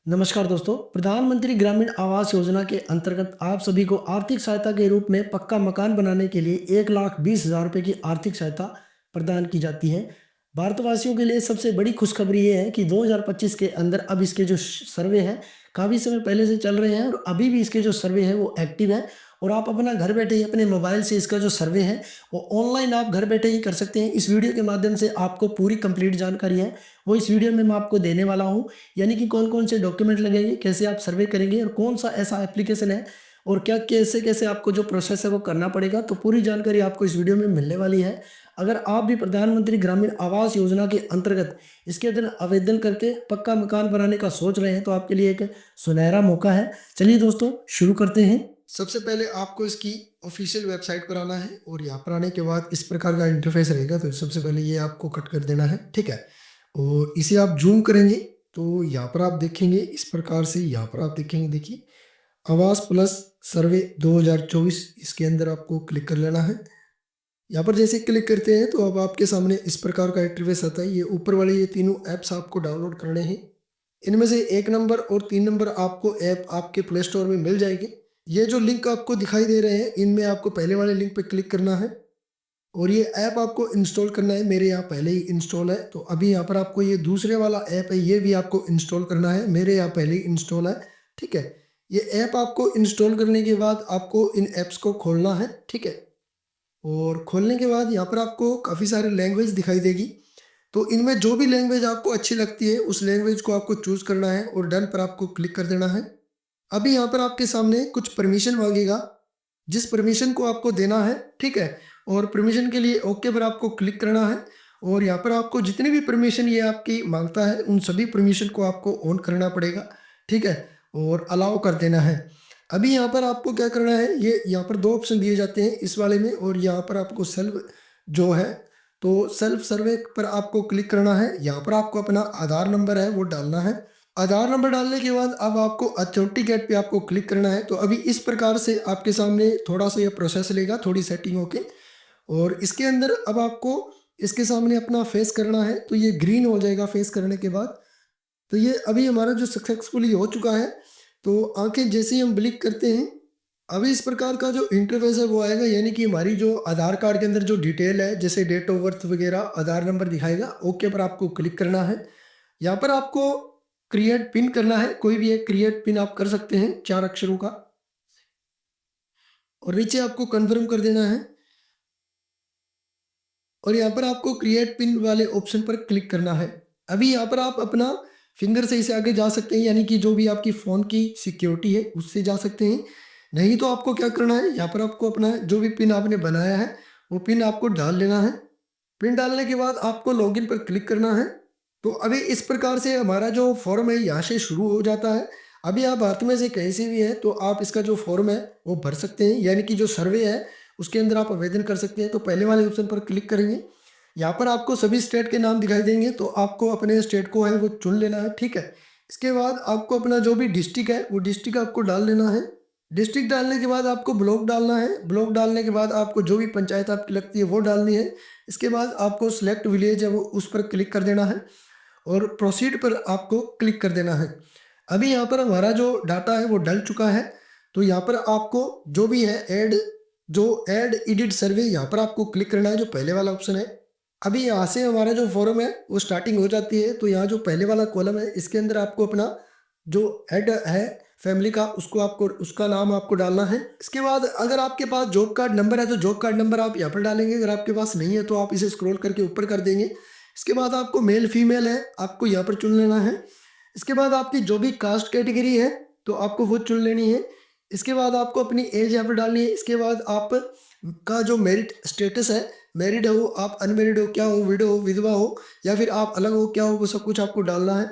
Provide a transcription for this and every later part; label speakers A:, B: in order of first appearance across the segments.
A: नमस्कार दोस्तों, प्रधानमंत्री ग्रामीण आवास योजना के अंतर्गत आप सभी को आर्थिक सहायता के रूप में पक्का मकान बनाने के लिए 1,20,000 रुपये की आर्थिक सहायता प्रदान की जाती है। भारतवासियों के लिए सबसे बड़ी खुशखबरी ये है कि 2025 के अंदर अब इसके जो सर्वे हैं, काफ़ी समय पहले से चल रहे हैं और अभी भी इसके जो सर्वे हैं वो एक्टिव हैं और आप अपना घर बैठे ही अपने मोबाइल से इसका जो सर्वे है वो ऑनलाइन आप घर बैठे ही कर सकते हैं। इस वीडियो के माध्यम से आपको पूरी कंप्लीट जानकारी है, वो इस वीडियो में मैं आपको देने वाला हूँ। यानी कि कौन-कौन से डॉक्यूमेंट लगेंगे, कैसे आप सर्वे करेंगे और कौन-सा ऐसा एप्लीकेशन है और क्या कैसे-कैसे आपको जो प्रोसेस है वो करना पड़ेगा, तो पूरी जानकारी आपको इस वीडियो में मिलने वाली है। अगर आप भी प्रधानमंत्री ग्रामीण आवास योजना के अंतर्गत इसके अंदर आवेदन करके पक्का मकान बनाने का सोच रहे हैं, तो आपके लिए एक सुनहरा मौका है। चलिए दोस्तों, शुरू करते हैं। सबसे पहले आपको इसकी ऑफिशियल वेबसाइट पर आना है और यहाँ पर आने के बाद इस प्रकार का इंटरफेस रहेगा, तो सबसे पहले ये आपको कट कर देना है, ठीक है? और इसे आप ज़ूम करेंगे तो यहाँ पर आप देखेंगे इस प्रकार से, यहाँ पर आप देखेंगे, देखिए आवास प्लस सर्वे 2024, इसके अंदर आपको क्लिक कर लेना है। यहाँ पर जैसे क्लिक करते हैं तो अब आपके सामने इस प्रकार का इंटरफेस आता है। ये ऊपर वाले ये तीनों ऐप्स आपको डाउनलोड करने हैं। इनमें से 1 नंबर और 3 नंबर आपको ऐप आपके प्ले स्टोर में मिल जाएगी। ये जो लिंक आपको दिखाई दे रहे हैं, इनमें आपको पहले वाले लिंक पे क्लिक करना है और ये ऐप आपको इंस्टॉल करना है। मेरे यहाँ पहले ही इंस्टॉल है, तो अभी यहाँ पर आपको ये दूसरे वाला ऐप है, ये भी आपको इंस्टॉल करना है। मेरे यहाँ पहले ही इंस्टॉल है, ठीक है? ये ऐप आपको इंस्टॉल करने के बाद आपको इन ऐप्स को खोलना है, ठीक है? और खोलने के बाद यहाँ पर आपको काफ़ी सारी लैंग्वेज दिखाई देगी, तो इनमें जो भी लैंग्वेज आपको अच्छी लगती है उस लैंग्वेज को आपको चूज़ करना है और डन पर आपको क्लिक कर देना है। अभी यहाँ पर आपके सामने कुछ परमिशन मांगेगा, जिस परमिशन को आपको देना है, ठीक है? और परमिशन के लिए ओके पर आपको क्लिक करना है और यहाँ पर आपको जितनी भी परमिशन ये आपकी मांगता है उन सभी परमिशन को आपको ऑन करना पड़ेगा, ठीक है? और अलाउ कर देना है। अभी यहाँ पर आपको क्या करना है, ये यहाँ पर 2 ऑप्शन दिए जाते हैं इस वाले में और यहाँ पर आपको सेल्फ जो है, तो सेल्फ सर्वे पर आपको क्लिक करना है। यहाँ पर आपको अपना आधार नंबर है वो डालना है। आधार नंबर डालने के बाद अब आपको ऑथेंटिकेट पे आपको क्लिक करना है। तो अभी इस प्रकार से आपके सामने थोड़ा-सा ये प्रोसेस लेगा, थोड़ी सेटिंग होके, और इसके अंदर अब आपको इसके सामने अपना फेस करना है, तो ये ग्रीन हो जाएगा फेस करने के बाद। तो ये अभी हमारा जो सक्सेसफुली हो चुका है, तो आँखें जैसे ही हम ब्लिंक करते हैं, अभी इस प्रकार का जो इंटरफ़ेस है वो आएगा, यानी कि हमारी जो आधार कार्ड के अंदर जो डिटेल है, जैसे डेट ऑफ बर्थ वगैरह, आधार नंबर दिखाएगा। ओके पर आपको क्लिक करना है। यहाँ पर आपको क्रिएट पिन करना है, कोई भी एक क्रिएट पिन आप कर सकते हैं 4 अक्षरों का, और नीचे आपको कन्फर्म कर देना है और यहाँ पर आपको क्रिएट पिन वाले ऑप्शन पर क्लिक करना है। अभी यहाँ पर आप अपना फिंगर से इसे आगे जा सकते हैं, यानी कि जो भी आपकी फ़ोन की सिक्योरिटी है उससे जा सकते हैं। नहीं तो आपको क्या करना है, यहाँ पर आपको अपना जो भी पिन आपने बनाया है वो पिन आपको डाल लेना है। पिन डालने के बाद आपको लॉगिन पर क्लिक करना है। तो अभी इस प्रकार से हमारा जो फॉर्म है यहाँ से शुरू हो जाता है। अभी आप भारत में से कहीं से भी हैं तो आप इसका जो फॉर्म है वो भर सकते हैं, यानी कि जो सर्वे है उसके अंदर आप आवेदन कर सकते हैं। तो पहले वाले ऑप्शन पर क्लिक करेंगे, यहाँ पर आपको सभी स्टेट के नाम दिखाई देंगे, तो आपको अपने स्टेट को है वो चुन लेना है, ठीक है? इसके बाद आपको अपना जो भी डिस्ट्रिक्ट है वो डिस्ट्रिक्ट आपको डाल देना है। डिस्ट्रिक्ट डालने के बाद आपको ब्लॉक डालना है। ब्लॉक डालने के बाद आपको जो भी पंचायत आपकी लगती है वो डालनी है। इसके बाद आपको सिलेक्ट विलेज है वो उस पर क्लिक कर देना है और प्रोसीड पर आपको क्लिक कर देना है। अभी यहाँ पर हमारा जो डाटा है वो डल चुका है, तो यहाँ पर आपको जो भी है ऐड एडिट सर्वे, यहाँ पर आपको क्लिक करना है, जो पहले वाला ऑप्शन है। अभी यहाँ से हमारा जो फॉर्म है वो स्टार्टिंग हो जाती है, तो यहाँ जो पहले वाला कॉलम है इसके अंदर आपको अपना जो हेड है फैमिली का उसको आपको उसका नाम आपको डालना है। इसके बाद अगर आपके पास जॉब कार्ड नंबर है तो जॉब कार्ड नंबर आप यहाँ पर डालेंगे, अगर आपके पास नहीं है तो आप इसे स्क्रॉल करके ऊपर कर देंगे। इसके बाद आपको मेल फीमेल है आपको यहाँ पर चुन लेना है। इसके बाद आपकी जो भी कास्ट कैटेगरी है तो आपको वो चुन लेनी है। इसके बाद आपको अपनी एज यहाँ पर डालनी है। इसके बाद आप का जो मेरिट स्टेटस है, मैरिड हो आप, अनमेरिड हो, क्या हो, विडो हो, विधवा हो, या फिर आप अलग हो, क्या हो, वो सब कुछ आपको डालना है।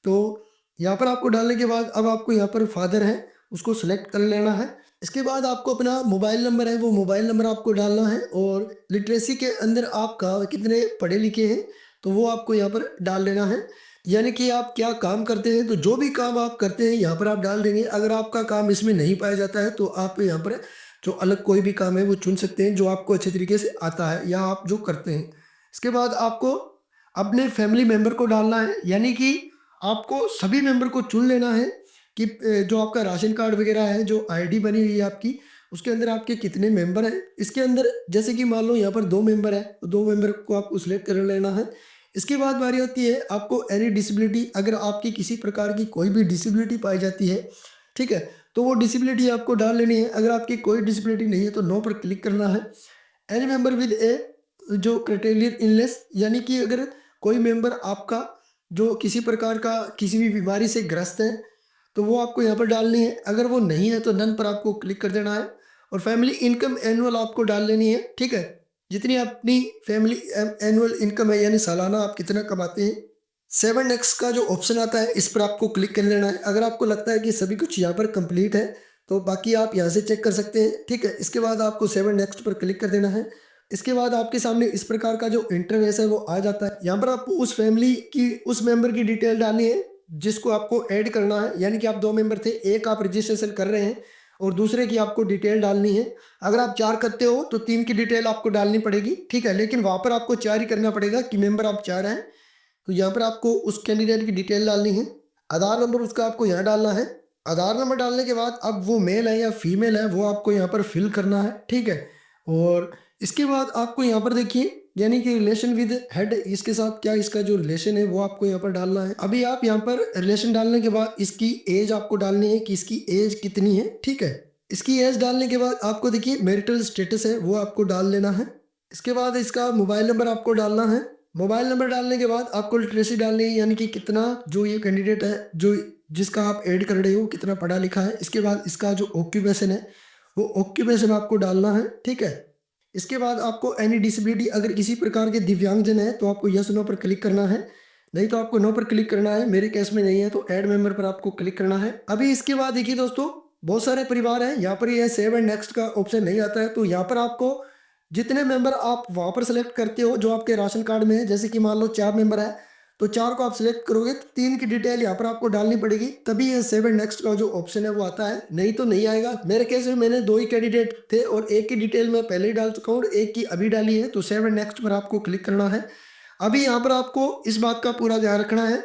A: तो यहाँ पर आपको डालने के बाद अब आपको यहाँ पर फादर है उसको सिलेक्ट कर लेना है। इसके बाद आपको अपना मोबाइल नंबर है वो मोबाइल नंबर आपको डालना है और लिटरेसी के अंदर आप कहाँ कितने पढ़े लिखे हैं तो वो आपको यहाँ पर डाल लेना है। यानी कि आप क्या काम करते हैं, तो जो भी काम आप करते हैं यहाँ पर आप डाल देंगे। अगर आपका काम इसमें नहीं पाया जाता है तो आप यहाँ पर जो अलग कोई भी काम है वो चुन सकते हैं जो आपको अच्छे तरीके से आता है या आप जो करते हैं। इसके बाद आपको अपने फैमिली मेंबर को डालना है, यानी कि आपको सभी मेंबर को चुन लेना है कि जो आपका राशन कार्ड वगैरह है, जो आईडी बनी हुई है आपकी, उसके अंदर आपके कितने मेंबर हैं। इसके अंदर जैसे कि मान लो यहाँ पर 2 मेंबर हैं, तो 2 मेंबर को आपको सिलेक्ट कर लेना है। इसके बाद बारी आती है आपको एनी डिसेबिलिटी, अगर आपकी किसी प्रकार की कोई भी डिसेबिलिटी पाई जाती है, ठीक है? तो वो डिसेबिलिटी आपको डाल लेनी है। अगर आपकी कोई डिसेबिलिटी नहीं है तो नो पर क्लिक करना है। एनी मेंबर विद ए जो क्राइटेरियल इलनेस, यानी कि अगर कोई मेंबर आपका जो किसी प्रकार का किसी भी बीमारी से ग्रस्त है, तो वो आपको यहाँ पर डालनी है। अगर वो नहीं है तो नन पर आपको क्लिक कर देना है। और फैमिली इनकम एनुअल आपको डाल लेनी है, ठीक है? जितनी अपनी फैमिली एनुअल इनकम है, यानी सालाना आप कितना कमाते हैं। 7x का जो ऑप्शन आता है इस पर आपको क्लिक कर लेना है। अगर आपको लगता है कि सभी कुछ यहाँ पर कंप्लीट है तो बाकी आप यहाँ से चेक कर सकते हैं, ठीक है? इसके बाद आपको 7 नेक्स्ट पर क्लिक कर देना है। इसके बाद आपके सामने इस प्रकार का जो इंटरफेस है वो आ जाता है। यहाँ पर आपको उस फैमिली की उस मेंबर की डिटेल डालनी है जिसको आपको ऐड करना है, यानी कि आप 2 मेंबर थे, एक आप रजिस्ट्रेशन कर रहे हैं और दूसरे की आपको डिटेल डालनी है। अगर आप 4 करते हो तो 3 की डिटेल आपको डालनी पड़ेगी, ठीक है? लेकिन वहाँ पर आपको 4 ही करना पड़ेगा कि मेंबर आप 4 हैं। तो यहाँ पर आपको उस कैंडिडेट की डिटेल डालनी है। आधार नंबर उसका आपको यहाँ डालना है। आधार नंबर डालने के बाद अब वो मेल है या फीमेल है वो आपको यहाँ पर फिल करना है, ठीक है? और इसके बाद आपको यहाँ पर देखिए, यानी कि रिलेशन विद हेड, इसके साथ क्या इसका जो रिलेशन है वो आपको यहाँ पर डालना है। अभी आप यहाँ पर रिलेशन डालने के बाद इसकी एज आपको डालनी है कि इसकी एज कितनी है, ठीक है? इसकी एज डालने के बाद आपको देखिए मैरिटल स्टेटस है वो आपको डाल लेना है। इसके बाद इसका मोबाइल नंबर आपको डालना है। मोबाइल नंबर डालने के बाद आपको लिटरेसी डालनी है, यानी कि कितना जो ये कैंडिडेट है जो जिसका आप ऐड कर रहे हो कितना पढ़ा लिखा है। इसके बाद इसका जो ऑक्यूपेशन है वो ऑक्यूपेशन आपको डालना है, ठीक है? इसके बाद आपको एनी डिसेबिलिटी, अगर किसी प्रकार के दिव्यांगजन है तो आपको यस नो पर क्लिक करना है, नहीं तो आपको नो पर क्लिक करना है। मेरे केस में नहीं है तो ऐड मेंबर पर आपको क्लिक करना है। अभी इसके बाद देखिए दोस्तों, बहुत सारे परिवार हैं, यहाँ पर ये सेव एंड नेक्स्ट का ऑप्शन नहीं आता है, तो यहाँ पर आपको जितने मेंबर आप वहाँ पर सेलेक्ट करते हो जो आपके राशन कार्ड में है, जैसे कि मान लो 4 मेंबर है तो 4 को आप सिलेक्ट करोगे तो 3 की डिटेल यहाँ पर आपको डालनी पड़ेगी, तभी ये सेव एंड नेक्स्ट का जो ऑप्शन है वो आता है, नहीं तो नहीं आएगा। मेरे केस में मैंने 2 ही कैंडिडेट थे और एक की डिटेल मैं पहले ही डाल चुका हूँ और एक की अभी डाली है, तो सेव एंड नेक्स्ट पर आपको क्लिक करना है। अभी यहाँ पर आपको इस बात का पूरा ध्यान रखना है,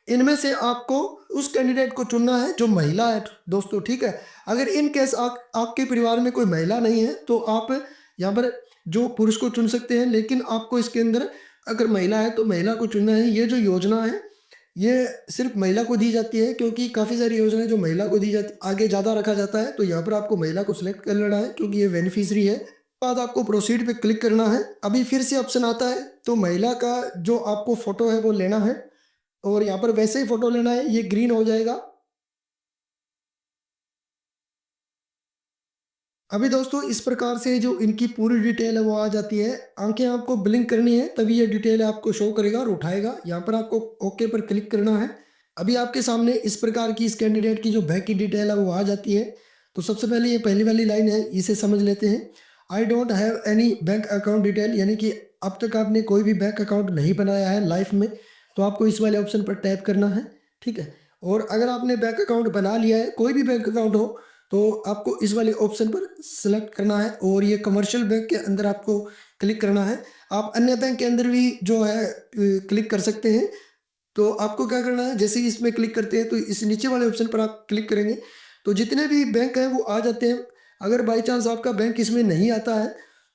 A: इनमें से आपको उस कैंडिडेट को चुनना है जो महिला है दोस्तों, ठीक है? अगर इन केस आपके परिवार में कोई महिला नहीं है तो आप यहाँ पर जो पुरुष को चुन सकते हैं, लेकिन आपको इसके अंदर अगर महिला है तो महिला को चुनना है। ये जो योजना है ये सिर्फ महिला को दी जाती है, क्योंकि काफ़ी सारी योजनाएं जो महिला को दी जाती आगे ज़्यादा रखा जाता है, तो यहाँ पर आपको महिला को सिलेक्ट कर लेना है क्योंकि ये बेनिफिशरी है। बाद आपको प्रोसीड पे क्लिक करना है। अभी फिर से ऑप्शन आता है तो महिला का जो आपको फोटो है वो लेना है और यहाँ पर वैसे ही फ़ोटो लेना है, ये ग्रीन हो जाएगा। अभी दोस्तों इस प्रकार से जो इनकी पूरी डिटेल है वो आ जाती है। आँखें आपको ब्लिंक करनी है तभी ये डिटेल आपको शो करेगा और उठाएगा। यहाँ पर आपको ओके पर क्लिक करना है। अभी आपके सामने इस प्रकार की इस कैंडिडेट की जो बैंक की डिटेल है वो आ जाती है। तो सबसे पहले ये पहली वाली लाइन है, इसे समझ लेते हैं। I don't have any bank account detail, यानी कि अब तक आपने कोई भी बैंक अकाउंट नहीं बनाया है लाइफ में, तो आपको इस वाले ऑप्शन पर टैप करना है, ठीक है? और अगर आपने बैंक अकाउंट बना लिया है, कोई भी बैंक अकाउंट हो, तो आपको इस वाले ऑप्शन पर सेलेक्ट करना है और ये कमर्शियल बैंक के अंदर आपको क्लिक करना है। आप अन्य बैंक के अंदर भी जो है क्लिक कर सकते हैं। तो आपको क्या करना है, जैसे ही इसमें क्लिक करते हैं तो इस नीचे वाले ऑप्शन पर आप क्लिक करेंगे तो जितने भी बैंक हैं वो आ जाते हैं। अगर बाई चांस आपका बैंक इसमें नहीं आता है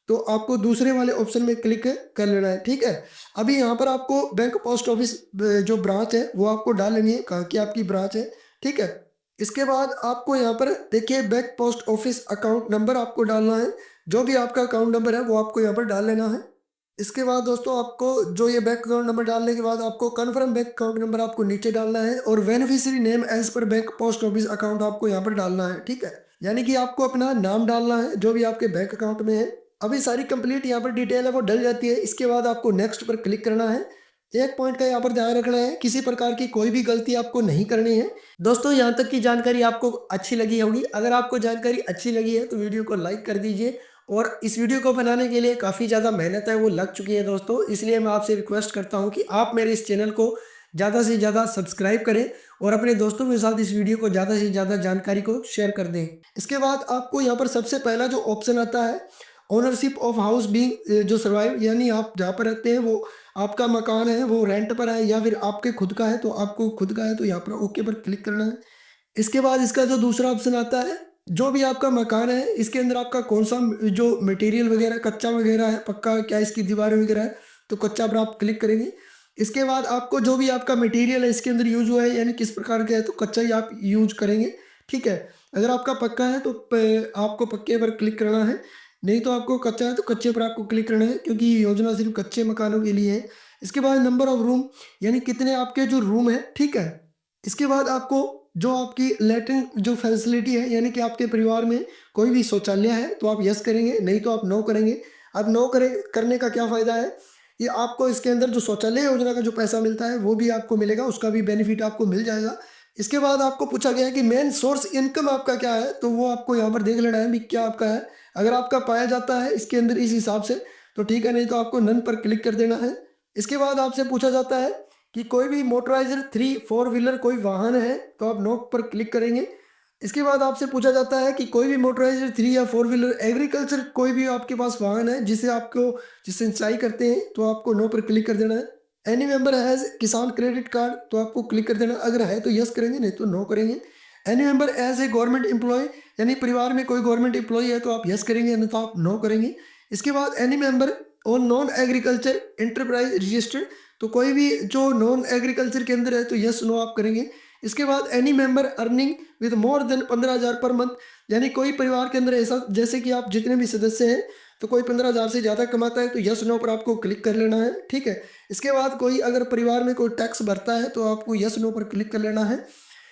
A: तो आपको दूसरे वाले ऑप्शन में क्लिक कर लेना है, ठीक है? अभी यहाँ पर आपको बैंक पोस्ट ऑफिस जो ब्रांच है वो आपको डाल लेनी है, कहाँ की आपकी ब्रांच है, ठीक है? इसके बाद आपको यहाँ पर देखिए bank post office account number आपको डालना है। जो भी आपका अकाउंट नंबर है वो आपको यहाँ पर डाल लेना है। इसके बाद दोस्तों आपको जो ये बैंक अकाउंट नंबर डालने के बाद आपको कन्फर्म बैंक अकाउंट नंबर आपको नीचे डालना है और beneficiary name as per bank post office account आपको यहाँ पर डालना है, ठीक है? यानी कि आपको अपना नाम डालना है जो भी आपके बैंक अकाउंट में है। अभी सारी कंप्लीट यहाँ पर डिटेल है वो डल जाती है। इसके बाद आपको नेक्स्ट पर क्लिक करना है। एक पॉइंट का यहाँ पर ध्यान रखना है, किसी प्रकार की कोई भी गलती आपको नहीं करनी है। दोस्तों यहाँ तक की जानकारी आपको अच्छी लगी होगी। अगर आपको जानकारी अच्छी लगी है तो वीडियो को लाइक कर दीजिए और इस वीडियो को बनाने के लिए काफ़ी ज़्यादा मेहनत है वो लग चुकी है दोस्तों, इसलिए मैं आपसे रिक्वेस्ट करता हूँ कि आप मेरे इस चैनल को ज़्यादा से ज़्यादा सब्सक्राइब करें और अपने दोस्तों के साथ इस वीडियो को ज़्यादा से ज़्यादा जानकारी को शेयर कर दें। इसके बाद आपको यहाँ पर सबसे पहला जो ऑप्शन आता है ओनरशिप ऑफ हाउस बीइंग जो सर्वाइव, यानी आप जहाँ पर रहते हैं वो आपका मकान है वो रेंट पर है या फिर आपके खुद का है, तो आपको खुद का है तो यहाँ पर ओके पर क्लिक करना है। इसके बाद इसका जो दूसरा ऑप्शन आता है, जो भी आपका मकान है इसके अंदर आपका कौन-सा जो मटेरियल वगैरह कच्चा वगैरह है, पक्का क्या इसकी दीवारें वगैरह है, तो कच्चा पर आप क्लिक करेंगे। इसके बाद आपको जो भी आपका मटेरियल है इसके अंदर यूज़ हुआ है यानी किस प्रकार का है तो कच्चा ही आप यूज़ करेंगे, ठीक है। अगर आपका पक्का है तो प आपको पक्के पर क्लिक करना है, नहीं तो आपको कच्चा है तो कच्चे पर आपको क्लिक करना है क्योंकि ये योजना सिर्फ़ कच्चे मकानों के लिए है। इसके बाद नंबर ऑफ रूम यानी कितने आपके जो रूम है, ठीक है। इसके बाद आपको जो आपकी लैट्रिन जो फैसिलिटी है यानी कि आपके परिवार में कोई भी शौचालय है तो आप यस करेंगे, नहीं तो आप नो करेंगे। अब नो करें करने का क्या फ़ायदा है, ये आपको इसके अंदर जो शौचालय योजना का जो पैसा मिलता है वो भी आपको मिलेगा, उसका भी बेनिफिट आपको मिल जाएगा। इसके बाद आपको पूछा गया है कि मेन सोर्स इनकम आपका क्या है, तो वो आपको यहाँ पर देख लेना है भी क्या आपका है। अगर आपका पाया जाता है इसके अंदर इस हिसाब से तो ठीक है, नहीं तो आपको नन पर क्लिक कर देना है। इसके बाद आपसे पूछा जाता है कि कोई भी मोटराइज़र 3 4 व्हीलर कोई वाहन है, तो आप नो पर क्लिक करेंगे। इसके बाद आपसे पूछा जाता है कि कोई भी मोटराइज़र 3 या 4 व्हीलर एग्रीकल्चर कोई भी आपके पास वाहन है जिसे आपको जिससे सिंचाई करते हैं, तो आपको नो पर क्लिक कर देना है। एनी मेंबर हैज़ किसान क्रेडिट कार्ड, तो आपको क्लिक कर देना है। अगर है तो यस करेंगे, नहीं तो नो करेंगे। Any member as a government employee यानी परिवार में कोई गवर्नमेंट एम्प्लॉयी है तो आप यस करेंगे, नहीं तो आप नो करेंगे। इसके बाद एनी मेंबर और नॉन एग्रीकल्चर एंटरप्राइज रजिस्टर्ड, तो कोई भी जो नॉन एग्रीकल्चर के अंदर है तो यस नो आप करेंगे। इसके बाद any member earning with more than 15,000 per month, यानी कोई परिवार के अंदर ऐसा जैसे कि आप जितने भी सदस्य हैं तो कोई 15,000 से ज़्यादा कमाता है तो यस नो पर आपको क्लिक कर लेना है, ठीक है। इसके बाद कोई अगर परिवार में कोई टैक्स भरता है तो आपको यस नो पर क्लिक कर लेना है।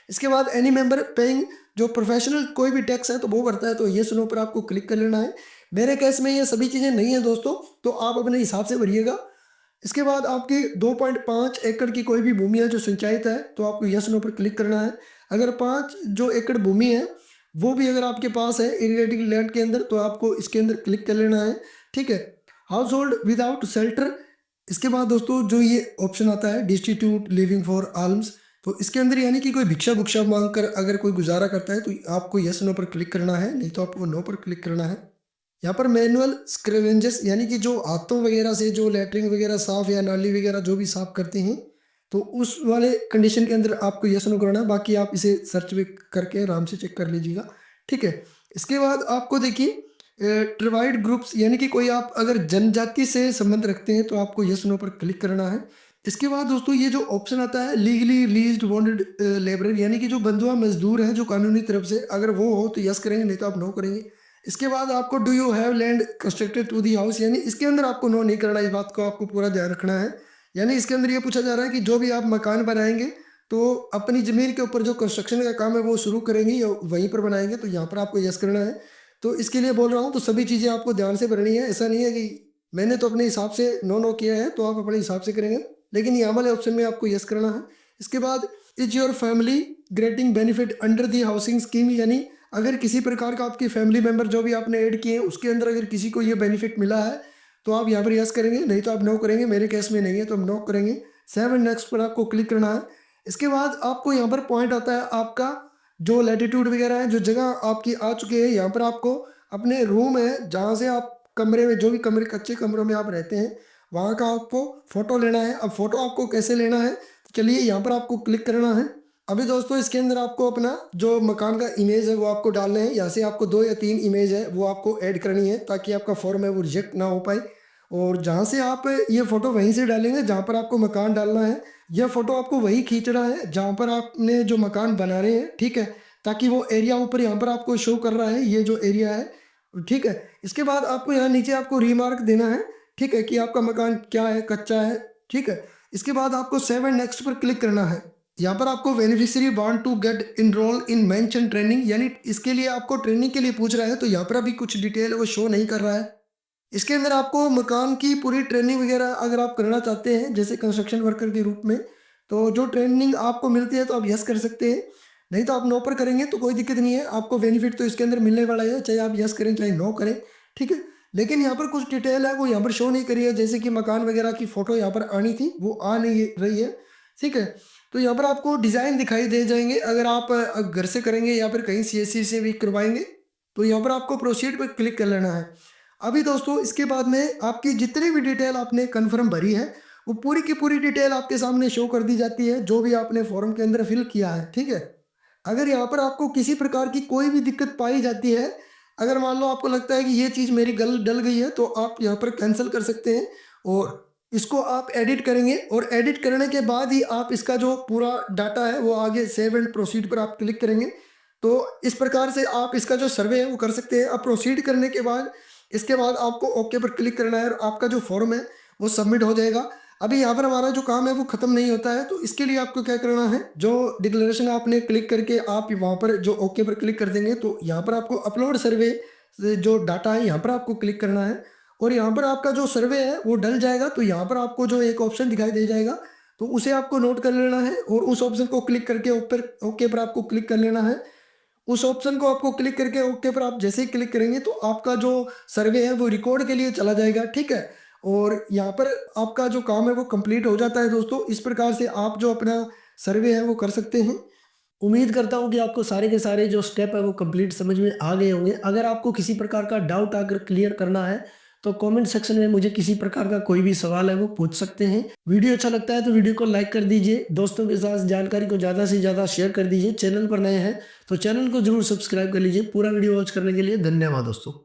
A: इसके बाद एनी मेंबर पेइंग जो प्रोफेशनल कोई भी टैक्स है तो वो भरता है तो यस नो पर आपको क्लिक कर लेना है। मेरे केस में ये सभी चीज़ें नहीं है दोस्तों, तो आप अपने हिसाब से भरिएगा। इसके बाद आपकी 2.5 एकड़ की कोई भी भूमि है जो सिंचाईत है तो आपको यस नो पर क्लिक करना है। अगर 5 जो एकड़ भूमि है वो भी अगर आपके पास है इरिगेटिंग लैंड के अंदर तो आपको इसके अंदर क्लिक कर लेना है, ठीक है। हाउस होल्ड विदाउट शेल्टर, इसके बाद दोस्तों जो ये ऑप्शन आता है डिस्टीट्यूट लिविंग फॉर आल्म्स, तो इसके अंदर यानी कि कोई भिक्षा भुक्षा मांग कर अगर कोई गुजारा करता है तो आपको यस नो पर क्लिक करना है, नहीं तो आपको नो पर क्लिक करना है। यहाँ पर मैनुअल स्क्रेवेंजेस यानी कि जो हाथों वगैरह से जो लैट्रिन वगैरह साफ़ या नाली वगैरह जो भी साफ़ करते हैं, तो उस वाले कंडीशन के अंदर आपको यस नो करना है, बाकी आप इसे सर्च भी करके आराम से चेक कर लीजिएगा, ठीक है। इसके बाद आपको देखिए ट्राइबाइड ग्रुप्स यानी कि कोई आप अगर जनजाति से संबंध रखते हैं तो आपको यस नो पर क्लिक करना है। इसके बाद दोस्तों ये जो ऑप्शन आता है लीगली रिलीज्ड बॉन्डेड लेबर यानी कि जो बंधुआ मजदूर हैं जो कानूनी तरफ से अगर वो हो तो यस करेंगे, नहीं तो आप नो करेंगे। इसके बाद आपको do you have land constructed to the house, यानी इसके अंदर आपको नो नहीं करना, इस बात को आपको पूरा ध्यान रखना है। यानी इसके अंदर ये पूछा जा रहा है कि जो भी आप मकान बनाएंगे तो अपनी ज़मीन के ऊपर जो कंस्ट्रक्शन का काम है वो शुरू करेंगे या वहीं पर बनाएंगे, तो यहाँ पर आपको यस करना है। तो इसके लिए बोल रहा हूँ तो सभी चीज़ें आपको ध्यान से भरनी है, ऐसा नहीं है कि मैंने तो अपने हिसाब से नो नो किया है तो आप अपने हिसाब से करेंगे, लेकिन यहाँ वाले ऑप्शन में आपको यस करना है। इसके बाद is your family getting benefit under the housing scheme, यानी अगर किसी प्रकार का आपकी फैमिली मेंबर जो भी आपने ऐड किए हैं उसके अंदर अगर किसी को ये बेनिफिट मिला है तो आप यहाँ पर यस करेंगे, नहीं तो आप नो करेंगे। मेरे केस में नहीं है तो हम नो करेंगे। सेव एंड नेक्स्ट पर आपको क्लिक करना है। इसके बाद आपको यहाँ पर पॉइंट आता है आपका जो लैटिट्यूड वगैरह है, जो जगह आपकी आ चुकी है, यहाँ पर आपको अपने रूम है जहाँ से आप कमरे में जो भी कमरे कच्चे कमरों में आप रहते हैं वहाँ का आपको फ़ोटो लेना है। अब फ़ोटो आपको कैसे लेना है, तो चलिए यहाँ पर आपको क्लिक करना है। अभी दोस्तों इसके अंदर आपको अपना जो मकान का इमेज है वो आपको डालना है। यहाँ से आपको 2 या 3 इमेज है वो आपको ऐड करनी है ताकि आपका फॉर्म है वो रिजेक्ट ना हो पाए। और जहाँ से आप ये फ़ोटो वहीं से डालेंगे जहाँ पर आपको मकान डालना है। यह फ़ोटो आपको वहीं खींचना है जहाँ पर आपने जो मकान बना रहे हैं, ठीक है, ताकि वो एरिया ऊपर यहाँ पर आपको शो कर रहा है ये जो एरिया है, ठीक है। इसके बाद आपको यहाँ नीचे आपको रिमार्क देना है, ठीक है, कि आपका मकान क्या है, कच्चा है, ठीक है। इसके बाद आपको सेव एंड नेक्स्ट पर क्लिक करना है। यहाँ पर आपको beneficiary want to get enrol in mention training, यानी इसके लिए आपको ट्रेनिंग के लिए पूछ रहा है, तो यहाँ पर अभी कुछ डिटेल है वो शो नहीं कर रहा है। इसके अंदर आपको मकान की पूरी ट्रेनिंग वगैरह अगर आप करना चाहते हैं जैसे कंस्ट्रक्शन वर्कर के रूप में, तो जो ट्रेनिंग आपको मिलती है तो आप यस कर सकते हैं, नहीं तो आप नो पर करेंगे तो कोई दिक्कत नहीं है। आपको बेनिफिट तो इसके अंदर मिलने वाला है चाहे आप यस करें चाहे नो करें, ठीक है। लेकिन यहाँ पर कुछ डिटेल है वो यहाँ पर शो नहीं करी है, जैसे कि मकान वगैरह की फ़ोटो यहाँ पर आनी थी वो आ नहीं रही है, ठीक है। तो यहाँ पर आपको डिज़ाइन दिखाई दे जाएंगे अगर आप घर से करेंगे या फिर कहीं सीएससी से भी करवाएंगे, तो यहाँ पर आपको प्रोसीड पर क्लिक कर लेना है। अभी दोस्तों इसके बाद में आपकी जितनी भी डिटेल आपने कन्फर्म भरी है वो पूरी की पूरी डिटेल आपके सामने शो कर दी जाती है, जो भी आपने फॉर्म के अंदर फिल किया है, ठीक है? अगर यहाँ पर आपको किसी प्रकार की कोई भी दिक्कत पाई जाती है, अगर मान लो आपको लगता है कि ये चीज़ मेरी गल डल गई है, तो आप यहाँ पर कैंसल कर सकते हैं और इसको आप एडिट करेंगे और एडिट करने के बाद ही आप इसका जो पूरा डाटा है, वो आगे सेव एंड प्रोसीड पर आप क्लिक करेंगे। तो इस प्रकार से आप इसका जो सर्वे है, वो कर सकते हैं। अब प्रोसीड करने के बाद इसके बाद आपको ओके पर क्लिक करना है और आपका जो फॉर्म है, वो सबमिट हो जाएगा। अभी यहाँ पर हमारा जो काम है वो ख़त्म नहीं होता है, तो इसके लिए आपको क्या करना है, जो डिक्लेरेशन आपने क्लिक करके आप वहाँ पर जो ओके पर क्लिक कर देंगे, तो यहाँ पर आपको अपलोड सर्वे से जो डाटा है, यहाँ पर आपको क्लिक करना है और यहाँ पर आपका जो सर्वे है वो डल जाएगा। तो यहाँ पर आपको जो एक ऑप्शन दिखाई दे जाएगा, तो उसे आपको नोट कर लेना है और उस ऑप्शन को क्लिक करके ऊपर ओके पर आपको क्लिक कर लेना है। उस ऑप्शन को आपको क्लिक करके ओके पर आप जैसे ही क्लिक करेंगे, तो आपका जो सर्वे है वो रिकॉर्ड के लिए चला जाएगा, ठीक है? और यहाँ पर आपका जो काम है वो कंप्लीट हो जाता है दोस्तों। इस प्रकार से आप जो अपना सर्वे है वो कर सकते हैं। उम्मीद करता हूँ कि आपको सारे के सारे जो स्टेप है वो कंप्लीट समझ में आ गए होंगे। अगर आपको किसी प्रकार का डाउट अगर क्लियर करना है, तो कमेंट सेक्शन में मुझे किसी प्रकार का कोई भी सवाल है वो पूछ सकते हैं। वीडियो अच्छा लगता है तो वीडियो को लाइक कर दीजिए, दोस्तों के साथ जानकारी को ज़्यादा से ज़्यादा शेयर कर दीजिए। चैनल पर नए हैं तो चैनल को जरूर सब्सक्राइब कर लीजिए। पूरा वीडियो वॉच करने के लिए धन्यवाद दोस्तों।